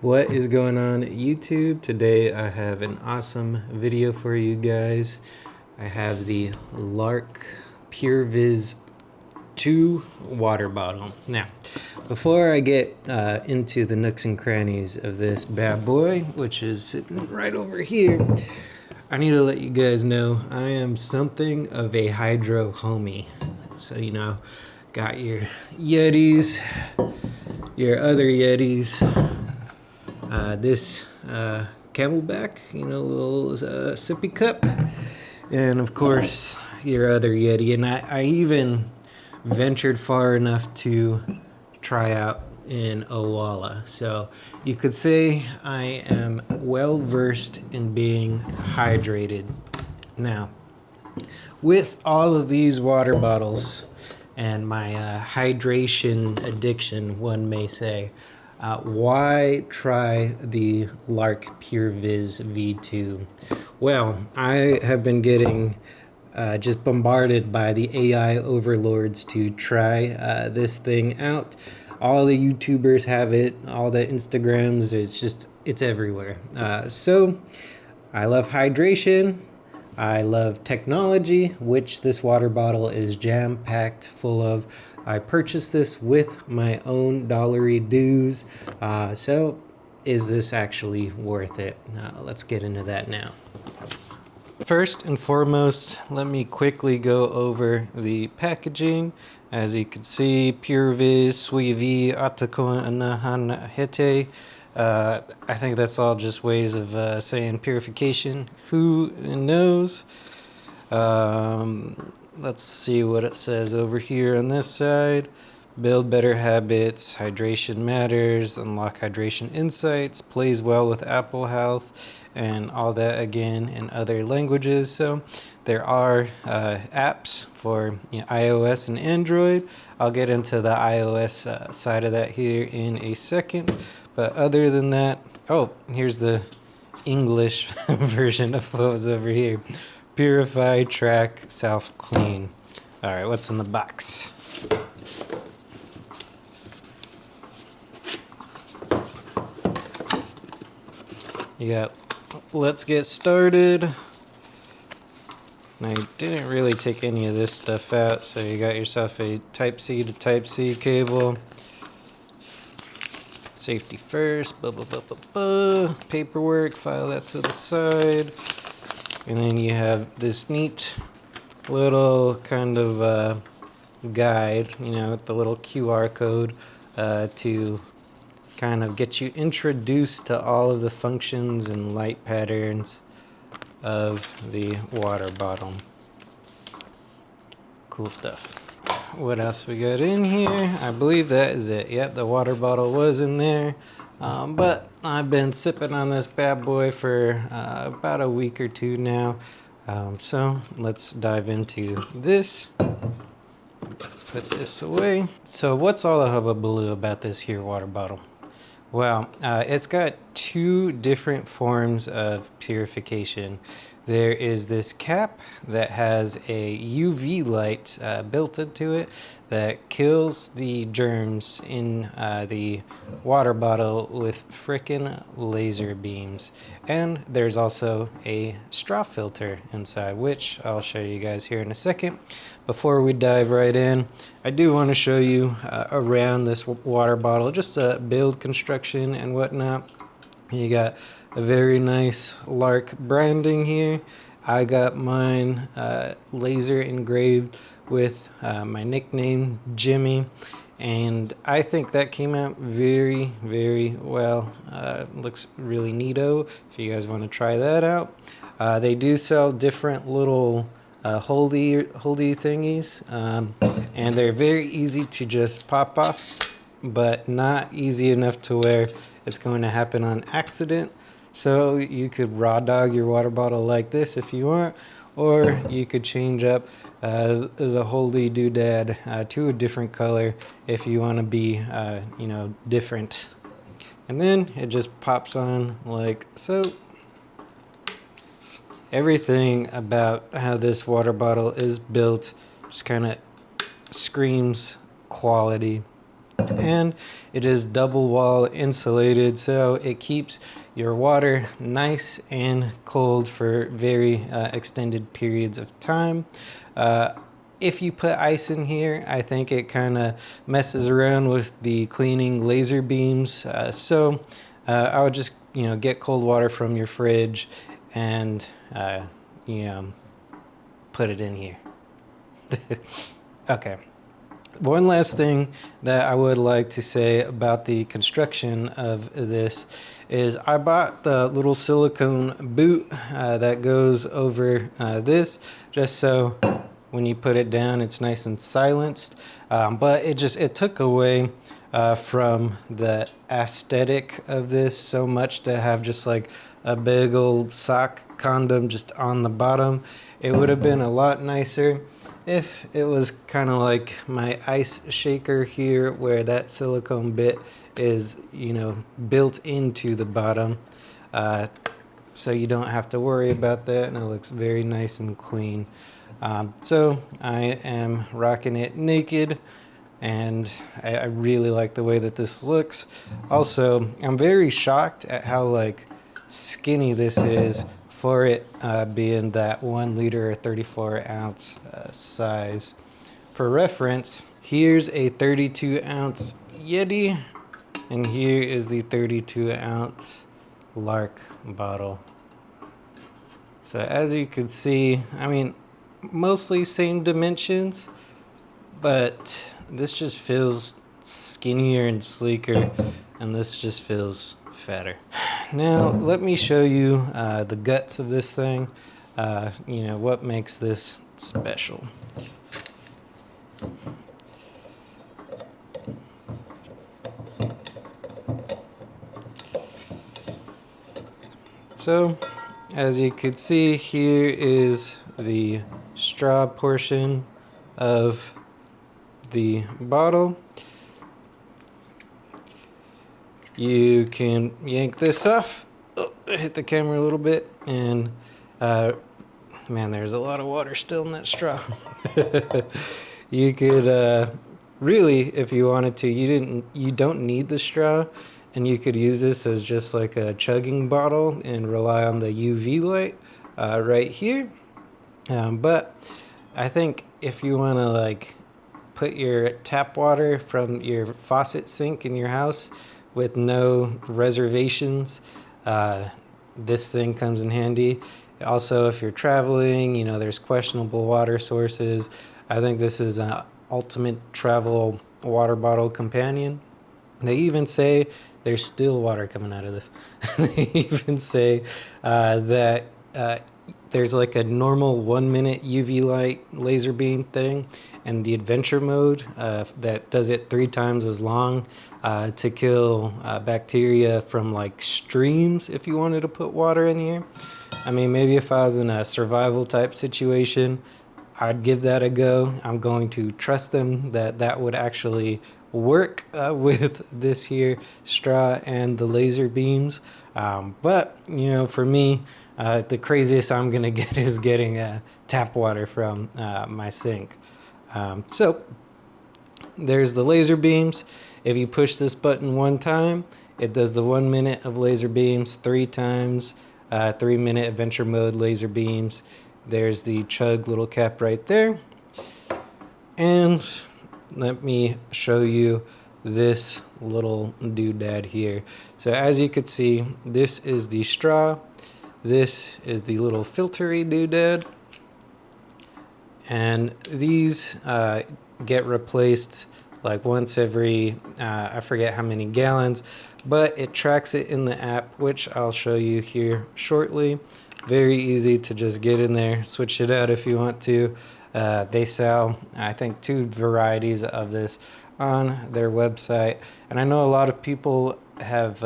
What is going on YouTube? Today I have an awesome video for you guys. I have the LARQ Pure Viz 2 water bottle. Now, before I get into the nooks and crannies of this bad boy, which is sitting right over here, I need to let you guys know I am something of a hydro homie. So, got your Yetis, your other Yetis, this Camelback, little sippy cup, and of course your other Yeti. And I even ventured far enough to try out in Owala. So you could say I am well versed in being hydrated. Now, with all of these water bottles and my hydration addiction, one may say, why try the LARQ Pure Viz V2? Well, I have been getting just bombarded by the AI overlords to try this thing out. All the YouTubers have it, all the Instagrams, it's everywhere. So I love hydration. I love technology, which this water bottle is jam-packed full of. I purchased this with my own dollary dues. So is this actually worth it? Let's get into that now. First and foremost, let me quickly go over the packaging. As you can see, Pure Viz, Suivi, Atakon, Anahan, Hete. I think that's all just ways of saying purification. Who knows? Let's see what it says over here on this side. Build better habits, hydration matters, unlock hydration insights, plays well with Apple Health, and all that again in other languages. So there are apps for iOS and Android. I'll get into the iOS side of that here in a second. But other than that, oh, here's the English version of what was over here. Purify, track, self-clean. All right, what's in the box? You got, let's get started. Now, you didn't really take any of this stuff out, so you got yourself a Type-C to Type-C cable. Safety first, paperwork, file that to the side. And then you have this neat little kind of guide, with the little QR code to kind of get you introduced to all of the functions and light patterns of the water bottle. Cool stuff. What else we got in here? I believe that is it. Yep, the water bottle was in there. But I've been sipping on this bad boy for about a week or two now. So let's dive into this. Put this away. So what's all the hubbubaloo about this here water bottle? Well, it's got two different forms of purification. There is this cap that has a UV light built into it that kills the germs in the water bottle with frickin' laser beams. And there's also a straw filter inside, which I'll show you guys here in a second. Before we dive right in, I do want to show you around this water bottle, just a build construction and whatnot. You got a very nice LARQ branding here. I got mine laser engraved with my nickname, Jimmy. And I think that came out very, very well. Looks really neato if you guys want to try that out. They do sell different little holdy thingies. And they're very easy to just pop off, but not easy enough to where it's going to happen on accident. So you could raw dog your water bottle like this if you want, or you could change up the holdy doodad to a different color if you want to be, different. And then it just pops on like so. Everything about how this water bottle is built just kind of screams quality. and it is double wall insulated, so it keeps your water nice and cold for very extended periods of time. If you put ice in here, I think it kind of messes around with the cleaning laser beams. I would just, get cold water from your fridge and, you know, put it in here. Okay. One last thing that I would like to say about the construction of this is I bought the little silicone boot that goes over this, just so when you put it down it's nice and silenced, but it took away from the aesthetic of this so much to have just like a big old sock condom just on the bottom. It would have been a lot nicer if it was kind of like my ice shaker here, where that silicone bit is, built into the bottom. So you don't have to worry about that, and it looks very nice and clean. So I am rocking it naked, and I really like the way that this looks. Also, I'm very shocked at how skinny this is for it being that 1 liter or 34 ounce size. For reference, here's a 32 ounce Yeti, and here is the 32 ounce LARQ bottle. So as you can see, mostly same dimensions, but this just feels skinnier and sleeker, and this just feels fatter. Now let me show you the guts of this thing, what makes this special. So as you can see, here is the straw portion of the bottle. You can yank this off. Oh, I hit the camera a little bit, and man, there's a lot of water still in that straw. You could really, if you wanted to, you don't need the straw, and you could use this as just like a chugging bottle and rely on the UV light right here. But I think if you want to put your tap water from your faucet sink in your house with no reservations, this thing comes in handy. Also, if you're traveling, there's questionable water sources, I think this is an ultimate travel water bottle companion. They even say there's still water coming out of this. They even say that there's like a normal 1 minute UV light laser beam thing, and the adventure mode that does it 3 times as long to kill bacteria from streams if you wanted to put water in here. Maybe if I was in a survival type situation, I'd give that a go. I'm going to trust them that would actually work with this here straw and the laser beams. But for me, the craziest I'm gonna get is getting tap water from my sink. So there's the laser beams. If you push this button 1 time, it does the 1 minute of laser beams. 3 times, 3 minute adventure mode laser beams. There's the chug little cap right there. And let me show you this little doodad here. So as you can see, this is the straw. This is the little filtery doodad. And these get replaced once every, I forget how many gallons, but it tracks it in the app, which I'll show you here shortly. Very easy to just get in there, switch it out if you want to. They sell, I think, 2 varieties of this on their website. And I know a lot of people have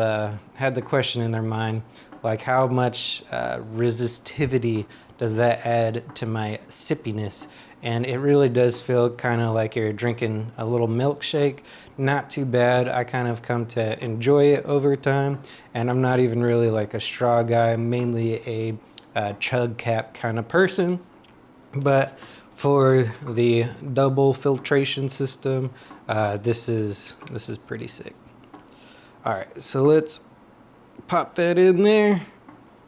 had the question in their mind, how much resistivity does that add to my sippiness? And it really does feel kind of like you're drinking a little milkshake. Not too bad. I kind of come to enjoy it over time. And I'm not even really a straw guy. I'm mainly a chug cap kind of person. But For the double filtration system, this is pretty sick. All right, so let's pop that in there.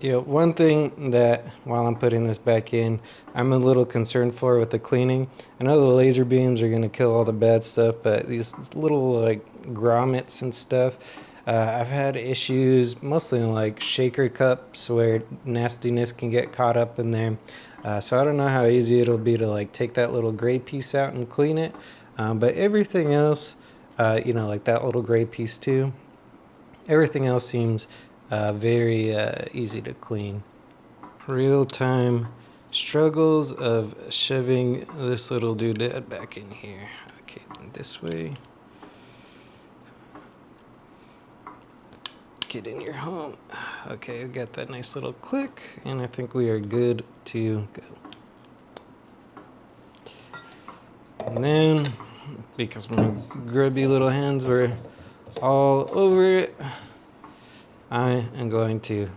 You know, one thing that while I'm putting this back in, I'm a little concerned for with the cleaning. I know the laser beams are going to kill all the bad stuff, but these little like grommets and stuff, I've had issues mostly in like shaker cups where nastiness can get caught up in there. So I don't know how easy it'll be to like take that little gray piece out and clean it. But everything else, you know, like that little gray piece too, everything else seems very easy to clean. Real-time struggles of shoving this little doodad back in here. Okay, this way. Get in your home. Okay, we got that nice little click, and I think we are good to go. And then, because my grubby little hands were all over it, I am going to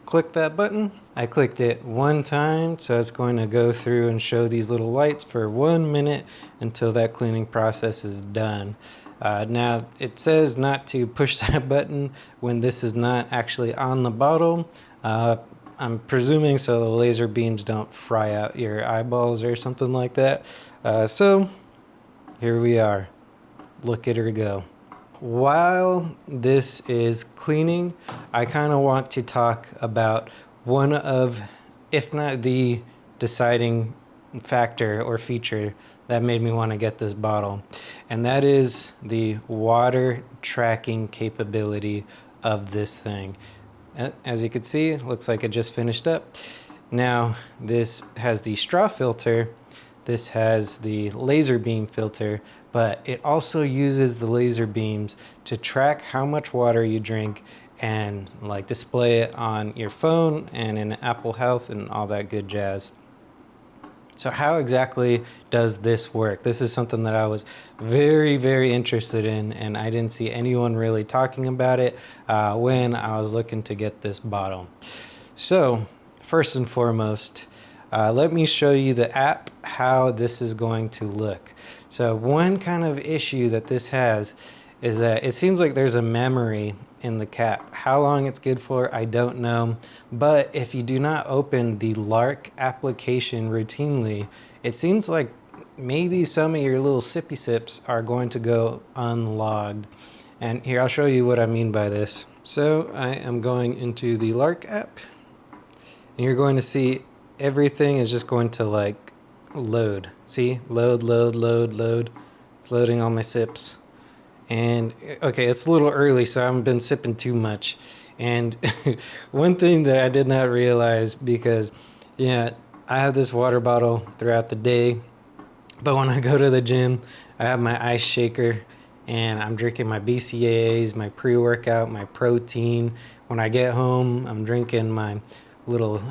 click that button. I clicked it one time, so it's going to go through and show these little lights for 1 minute until that cleaning process is done. Now, it says not to push that button when this is not actually on the bottle. I'm presuming so the laser beams don't fry out your eyeballs or something like that. So, here we are. Look at her go. While this is cleaning, I kind of want to talk about one of, if not the deciding factor or feature that made me want to get this bottle, and that is the water tracking capability of this thing. As you can see, it looks like it just finished up. Now, this has the straw filter, this has the laser beam filter, but it also uses the laser beams to track how much water you drink and like display it on your phone and in Apple Health and all that good jazz. So how exactly does this work? This is something that I was very, very interested in, and I didn't see anyone really talking about it when I was looking to get this bottle. So first and foremost, let me show you the app, how this is going to look. So one kind of issue that this has is that it seems like there's a memory in the cap. How long it's good for, I don't know. But if you do not open the LARQ application routinely, it seems like maybe some of your little sippy sips are going to go unlogged. And here, I'll show you what I mean by this. So I am going into the LARQ app, and you're going to see everything is just going to like load. See, load, load, load, load. It's loading all my sips. And okay, it's a little early, so I haven't been sipping too much. And one thing that I did not realize, because yeah, I have this water bottle throughout the day, but when I go to the gym, I have my ice shaker and I'm drinking my BCAAs, my pre-workout, my protein. When I get home, I'm drinking my little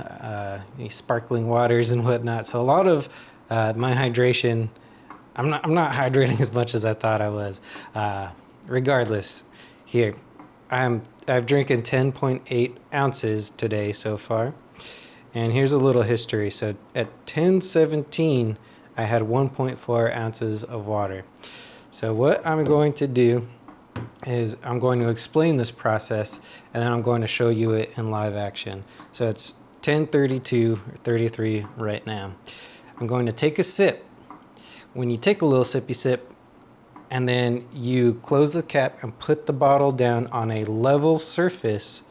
sparkling waters and whatnot. So a lot of my hydration, I'm not hydrating as much as I thought I was. Regardless, here I've drinking 10.8 ounces today so far, and here's a little history. So at 10:17, I had 1.4 ounces of water. So what I'm going to do is I'm going to explain this process, and then I'm going to show you it in live action. So it's 10:32 or 33 right now. I'm going to take a sip. When you take a little sippy sip and then you close the cap and put the bottle down on a level surface,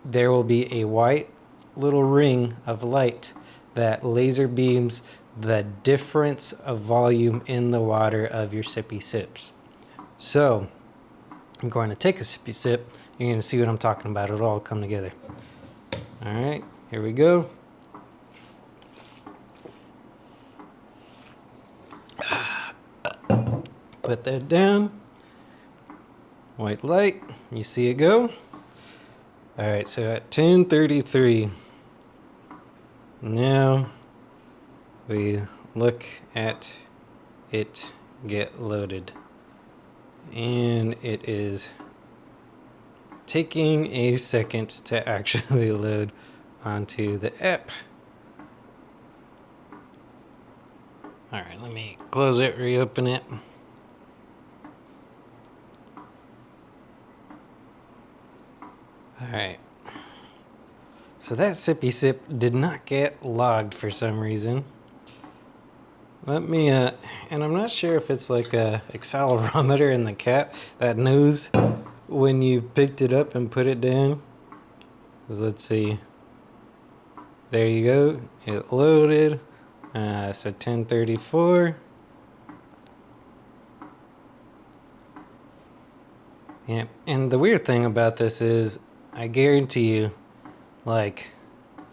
there will be a white little ring of light that laser beams the difference of volume in the water of your sippy sips. So I'm going to take a sippy sip. You're going to see what I'm talking about. It'll all come together. All right, here we go. Put that down. White light. You see it go? All right, so at 10:33, now we look at it get loaded. And it is taking a second to actually load onto the app. All right, let me close it, reopen it. All right. So that sippy sip did not get logged for some reason. Let me, and I'm not sure if it's like a accelerometer in the cap that knows when you picked it up and put it down. Let's see. There you go. It loaded. So 1034. Yeah, and the weird thing about this is, I guarantee you, like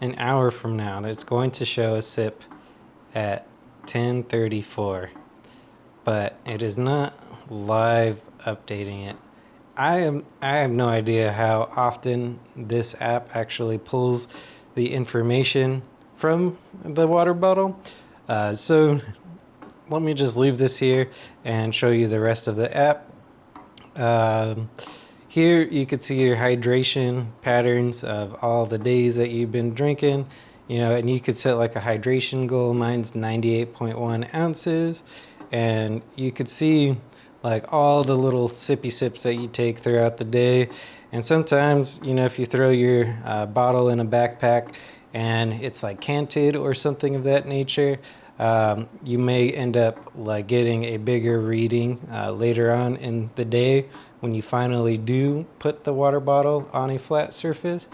an hour from now, it's going to show a sip at 1034, but it is not live updating it. I have no idea how often this app actually pulls the information from the water bottle. So let me just leave this here and show you the rest of the app. Here you could see your hydration patterns of all the days that you've been drinking, and you could set like a hydration goal. Mine's 98.1 ounces, and you could see like all the little sippy sips that you take throughout the day. And sometimes, if you throw your bottle in a backpack and it's like canted or something of that nature, you may end up like getting a bigger reading later on in the day when you finally do put the water bottle on a flat surface,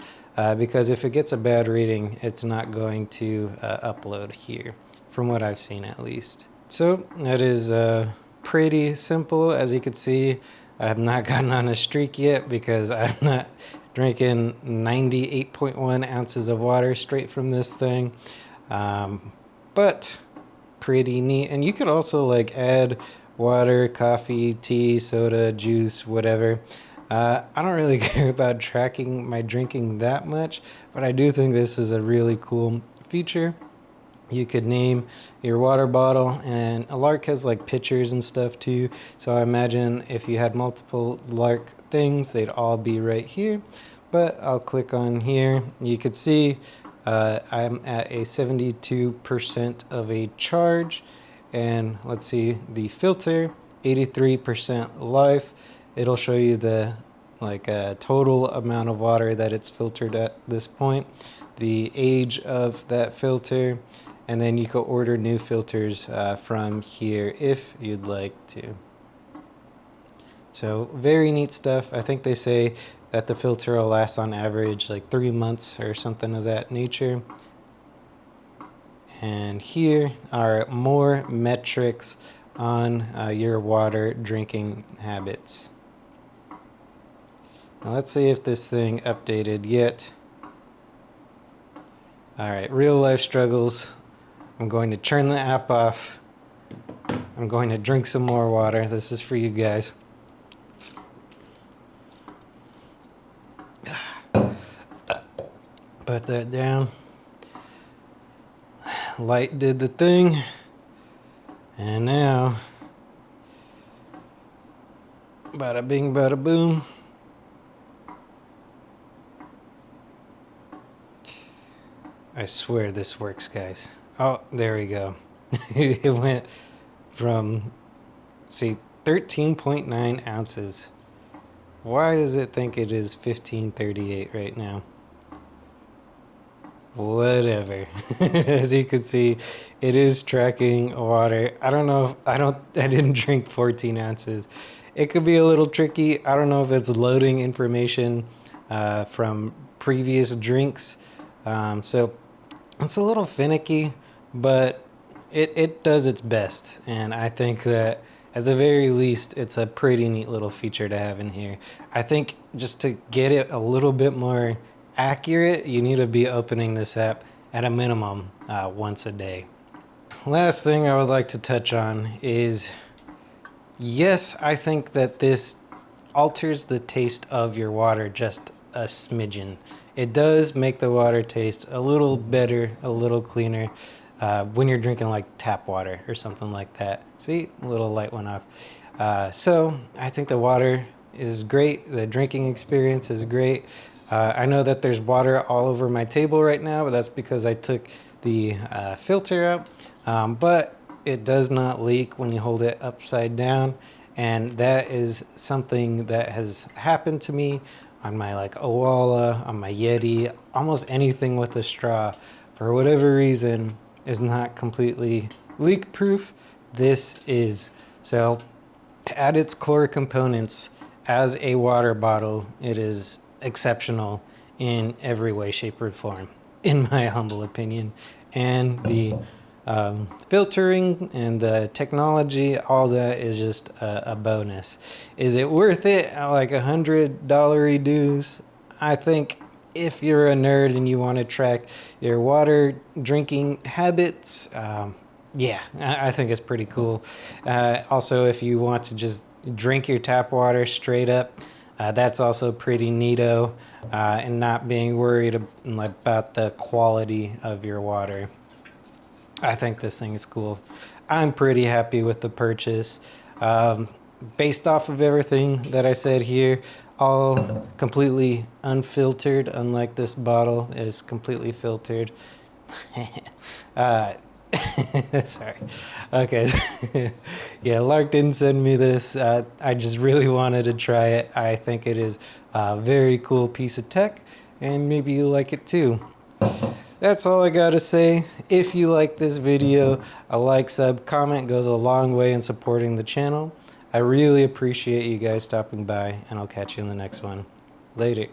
because if it gets a bad reading, it's not going to upload here, from what I've seen at least. So that is pretty simple. As you can see, I have not gotten on a streak yet because I'm not drinking 98.1 ounces of water straight from this thing. But pretty neat. And you could also like add water, coffee, tea, soda, juice, whatever. I don't really care about tracking my drinking that much, but I do think this is a really cool feature. You could name your water bottle, and a LARQ has like pictures and stuff too. So I imagine if you had multiple LARQ things, they'd all be right here. But I'll click on here. You could see I'm at a 72% of a charge. And let's see, the filter, 83% life. It'll show you the total amount of water that it's filtered at this point, the age of that filter, and then you can order new filters from here if you'd like to. So very neat stuff. I think they say that the filter will last on average like 3 months or something of that nature. And here are more metrics on your water drinking habits. Now let's see if this thing updated yet. All right, real life struggles. I'm going to turn the app off. I'm going to drink some more water. This is for you guys. Put that down. Light did the thing, and now bada bing bada boom. I swear this works, guys. Oh, there we go. It went from, see, 13.9 ounces. Why does it think it is 1538 right now? Whatever. As you can see, it is tracking water. I don't know if I didn't drink 14 ounces. It could be a little tricky. I don't know if it's loading information from previous drinks. So it's a little finicky, but it does its best. And I think that at the very least, it's a pretty neat little feature to have in here. I think just to get it a little bit more accurate, you need to be opening this app at a minimum once a day. Last thing I would like to touch on is, yes, I think that this alters the taste of your water just a smidgen. It does make the water taste a little better, a little cleaner when you're drinking like tap water or something like that. See, a little light went off. So I think the water is great. The drinking experience is great. I know that there's water all over my table right now, but that's because I took the filter out. But it does not leak when you hold it upside down, and that is something that has happened to me on my like Owala, on my Yeti, almost anything with a straw for whatever reason is not completely leak proof. This is. So at its core components, as a water bottle, it is exceptional in every way, shape, or form, in my humble opinion. And the filtering and the technology, all that is just a bonus. Is it worth it? Like $100 dues? I think if you're a nerd and you want to track your water drinking habits, yeah, I think it's pretty cool. Also, if you want to just drink your tap water straight up, that's also pretty neato, and not being worried about the quality of your water. I think this thing is cool. I'm pretty happy with the purchase. Based off of everything that I said here, all completely unfiltered, unlike this bottle is completely filtered. Sorry. Okay. Yeah, LARQ didn't send me this. I just really wanted to try it. I think it is a very cool piece of tech, and maybe you like it too. That's all I gotta say. If you like this video, a like, sub, comment goes a long way in supporting the channel. I really appreciate you guys stopping by, and I'll catch you in the next one. Later.